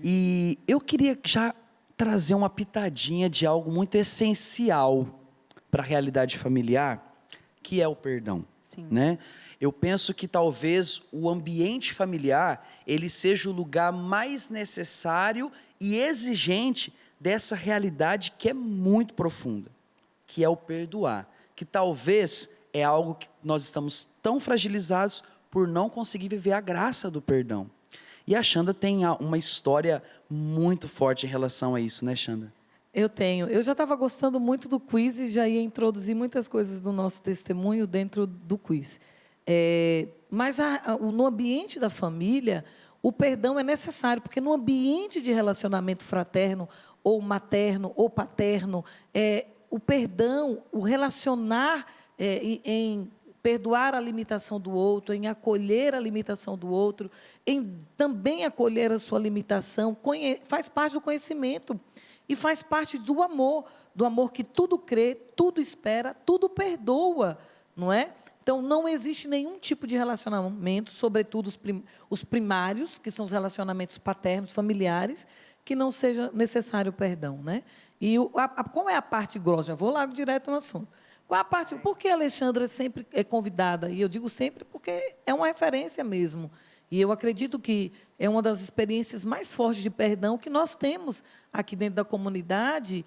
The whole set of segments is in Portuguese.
E eu queria já trazer uma pitadinha de algo muito essencial para a realidade familiar, que é o perdão. Sim. Né? Eu penso que talvez o ambiente familiar ele seja o lugar mais necessário e exigente dessa realidade que é muito profunda, que é o perdoar, que talvez é algo que nós estamos tão fragilizados por não conseguir viver a graça do perdão. E a Xanda tem uma história muito forte em relação a isso, né, Xanda? Eu tenho. Eu já estava gostando muito do quiz e já ia introduzir muitas coisas do nosso testemunho dentro do quiz. Mas no ambiente da família, o perdão é necessário, porque no ambiente de relacionamento fraterno, ou materno, ou paterno, o perdão, o relacionar em perdoar a limitação do outro, em acolher a limitação do outro, em também acolher a sua limitação, faz parte do conhecimento e faz parte do amor que tudo crê, tudo espera, tudo perdoa, não é? Então, não existe nenhum tipo de relacionamento, sobretudo os primários, que são os relacionamentos paternos, familiares, que não seja necessário o perdão, né? E qual é a parte grossa? Já vou lá direto no assunto. Qual a parte? Por que a Alexandra sempre é convidada? E eu digo sempre porque é uma referência mesmo. E eu acredito que é uma das experiências mais fortes de perdão que nós temos aqui dentro da comunidade,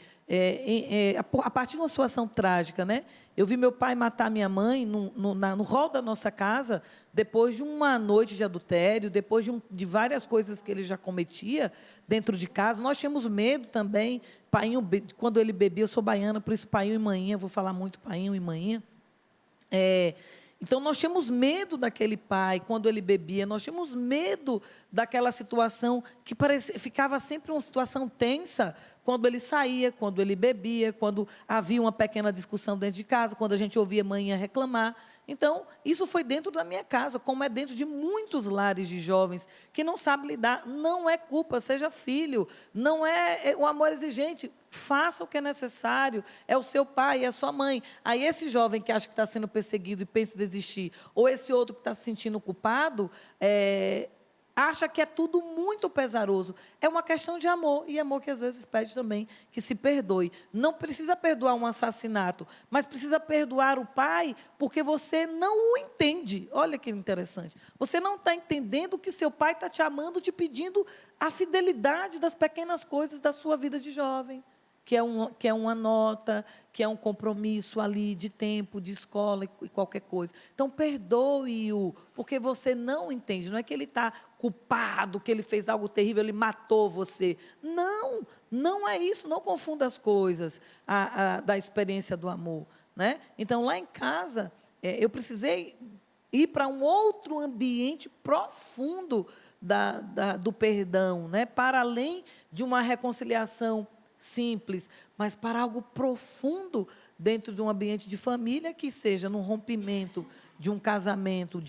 a partir de uma situação trágica, né? Eu vi meu pai matar minha mãe no hall da nossa casa, depois de uma noite de adultério, depois de várias coisas que ele já cometia dentro de casa. Nós tínhamos medo também. Painho, quando ele bebia, eu sou baiana, por isso painho e manhinha, vou falar muito painho e manhinha. Então, nós tínhamos medo daquele pai, quando ele bebia, nós tínhamos medo daquela situação que ficava sempre uma situação tensa, quando ele saía, quando ele bebia, quando havia uma pequena discussão dentro de casa, quando a gente ouvia a mãe reclamar. Então, isso foi dentro da minha casa, como é dentro de muitos lares de jovens que não sabem lidar. Não é culpa, seja filho, não é o amor exigente. Faça o que é necessário, é o seu pai, é a sua mãe. Aí esse jovem que acha que está sendo perseguido e pensa em desistir, ou esse outro que está se sentindo culpado, acha que é tudo muito pesaroso. É uma questão de amor, e amor que às vezes pede também que se perdoe. Não precisa perdoar um assassinato, mas precisa perdoar o pai porque você não o entende. Olha que interessante. Você não está entendendo que seu pai está te amando, te pedindo a fidelidade das pequenas coisas da sua vida de jovem. Que é uma nota, que é um compromisso ali de tempo, de escola e qualquer coisa. Então, perdoe-o, porque você não entende. Não é que ele está culpado, que ele fez algo terrível, ele matou você. Não, não é isso. Não confunda as coisas da experiência do amor. Né? Então, lá em casa, eu precisei ir para um outro ambiente profundo do perdão, né? Para além de uma reconciliação simples, mas para algo profundo dentro de um ambiente de família, que seja num rompimento de um casamento,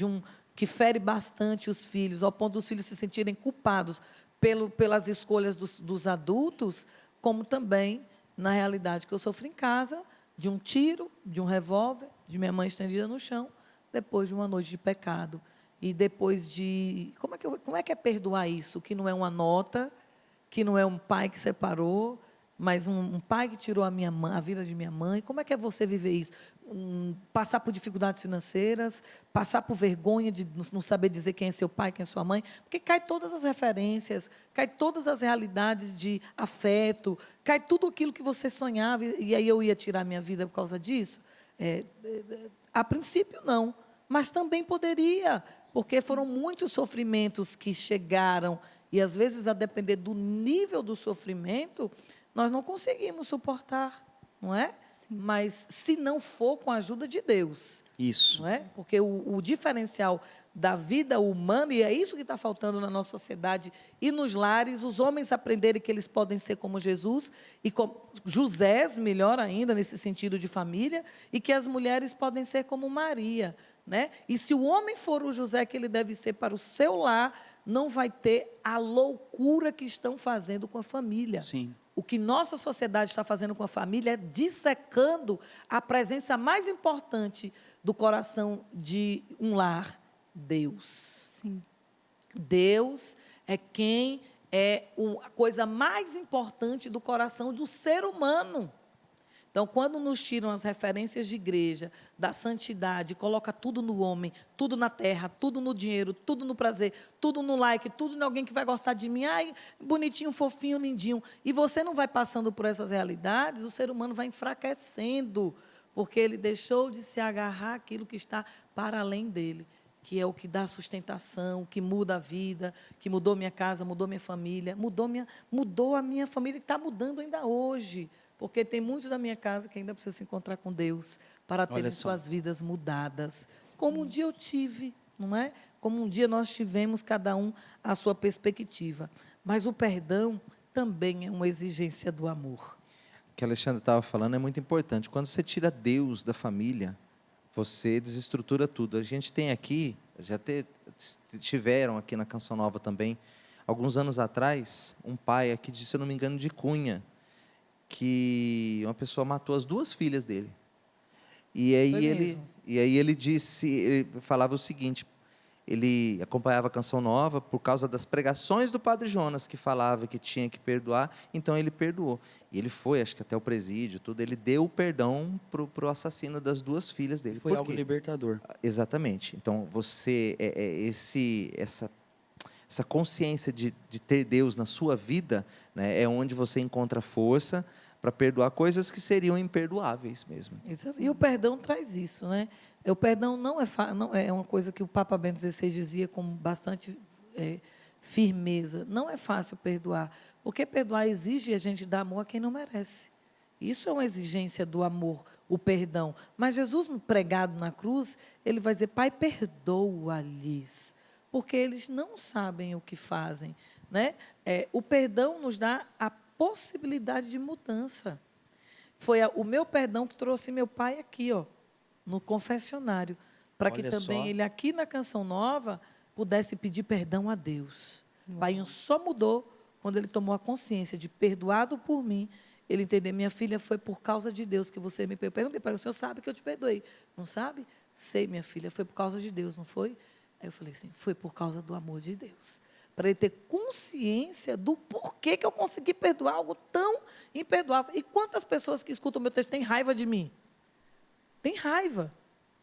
que fere bastante os filhos, ao ponto dos filhos se sentirem culpados pelas escolhas dos adultos, como também na realidade que eu sofri em casa, de um tiro, de um revólver, de minha mãe estendida no chão, depois de uma noite de pecado. E depois de... Como é que é perdoar isso? Que não é uma nota, que não é um pai que separou, mas um pai que tirou a vida de minha mãe. Como é que é você viver isso? Passar por dificuldades financeiras, passar por vergonha de não saber dizer quem é seu pai, quem é sua mãe, porque cai todas as referências, cai todas as realidades de afeto, cai tudo aquilo que você sonhava, e aí eu ia tirar minha vida por causa disso? A princípio, não, mas também poderia, porque foram muitos sofrimentos que chegaram, e às vezes, a depender do nível do sofrimento, nós não conseguimos suportar, não é? Sim. Mas se não for com a ajuda de Deus. Isso. Não é? Porque o diferencial da vida humana, e é isso que está faltando na nossa sociedade e nos lares, os homens aprenderem que eles podem ser como Jesus, e como Josés, melhor ainda, nesse sentido de família, e que as mulheres podem ser como Maria. Né? E se o homem for o José que ele deve ser para o seu lar, não vai ter a loucura que estão fazendo com a família. Sim. O que nossa sociedade está fazendo com a família é dissecando a presença mais importante do coração de um lar, Deus. Sim. Deus é quem é a coisa mais importante do coração do ser humano. Então, quando nos tiram as referências de igreja, da santidade, coloca tudo no homem, tudo na terra, tudo no dinheiro, tudo no prazer, tudo no like, tudo em alguém que vai gostar de mim, ai, bonitinho, fofinho, lindinho, e você não vai passando por essas realidades, o ser humano vai enfraquecendo, porque ele deixou de se agarrar àquilo que está para além dele, que é o que dá sustentação, que muda a vida, que mudou minha casa, mudou minha família, mudou a minha família e está mudando ainda hoje. Porque tem muitos da minha casa que ainda precisam se encontrar com Deus para terem suas vidas mudadas. Como um dia eu tive, não é? Como um dia nós tivemos, cada um, a sua perspectiva. Mas o perdão também é uma exigência do amor. O que a Alexandra estava falando é muito importante. Quando você tira Deus da família, você desestrutura tudo. A gente tem aqui, tiveram aqui na Canção Nova também, alguns anos atrás, um pai aqui, se eu não me engano, de Cunha, que uma pessoa matou as 2 filhas dele. E aí ele disse, ele falava o seguinte, ele acompanhava a Canção Nova por causa das pregações do Padre Jonas, que falava que tinha que perdoar, então ele perdoou. E ele foi, acho que até o presídio, tudo, ele deu o perdão para o assassino das 2 filhas dele. Foi algo libertador. Exatamente. Então, essa consciência de ter Deus na sua vida, né, é onde você encontra força para perdoar coisas que seriam imperdoáveis mesmo. E o perdão traz isso, né? O perdão não é uma coisa que o Papa Bento XVI dizia com bastante firmeza. Não é fácil perdoar, porque perdoar exige a gente dar amor a quem não merece. Isso é uma exigência do amor, o perdão. Mas Jesus, pregado na cruz, ele vai dizer, Pai, perdoa-lhes, porque eles não sabem o que fazem, né? O perdão nos dá a possibilidade de mudança. Foi o meu perdão que trouxe meu pai aqui, ó, no confessionário, para que também ele aqui na Canção Nova pudesse pedir perdão a Deus. Pai só mudou quando ele tomou a consciência de perdoado por mim. Ele entendeu, minha filha, foi por causa de Deus que você me perdoou. Perguntei para ele, o senhor sabe que eu te perdoei? Não sabe? Sei, minha filha, foi por causa de Deus, não foi? Aí eu falei assim, foi por causa do amor de Deus. Para ele ter consciência do porquê que eu consegui perdoar algo tão imperdoável. E quantas pessoas que escutam o meu texto têm raiva de mim? Tem raiva.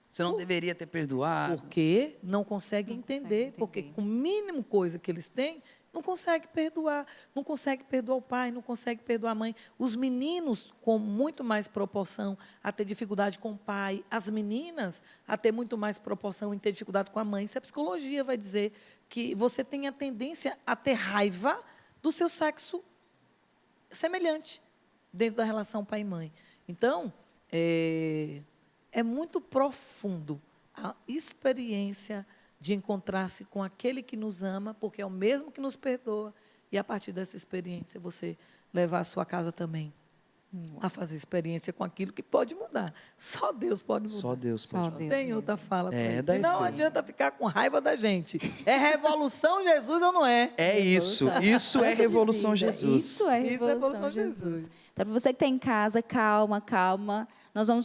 Você não deveria ter perdoado. Porque não consegue entender. Porque com a mínima coisa que eles têm, não consegue perdoar. Não consegue perdoar o pai, não consegue perdoar a mãe. Os meninos, com muito mais proporção a ter dificuldade com o pai. As meninas, a ter muito mais proporção em ter dificuldade com a mãe. Isso a psicologia vai dizer que você tem a tendência a ter raiva do seu sexo semelhante dentro da relação pai e mãe. Então, é muito profundo a experiência de encontrar-se com aquele que nos ama, porque é o mesmo que nos perdoa, e a partir dessa experiência você levar a sua casa também a fazer experiência com aquilo que pode mudar. Só Deus pode mudar. Só Deus pode mudar. Não tem outra fala para isso. daí Não sim. adianta ficar com raiva da gente. É revolução Jesus ou não é? É isso. Isso é revolução Jesus. Isso é revolução Jesus. Então, para você que está em casa, calma, calma. Nós vamos